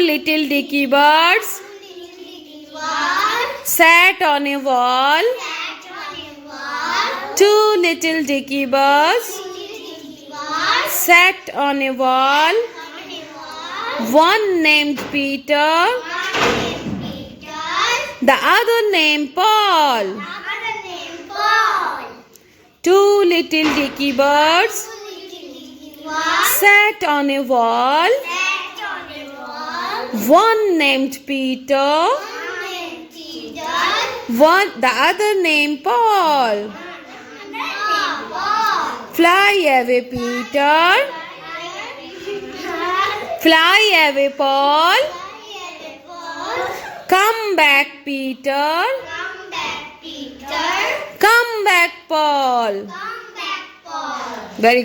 little dicky birds sat on a wall. Two little dicky birds sat on a wall. One named Peter, the other named Paul. Two little dicky birds sat on a wall. One named Peter, the other named Paul. Fly away, Peter. Fly away, Paul. Come back, Peter. Come back, Paul. Very good.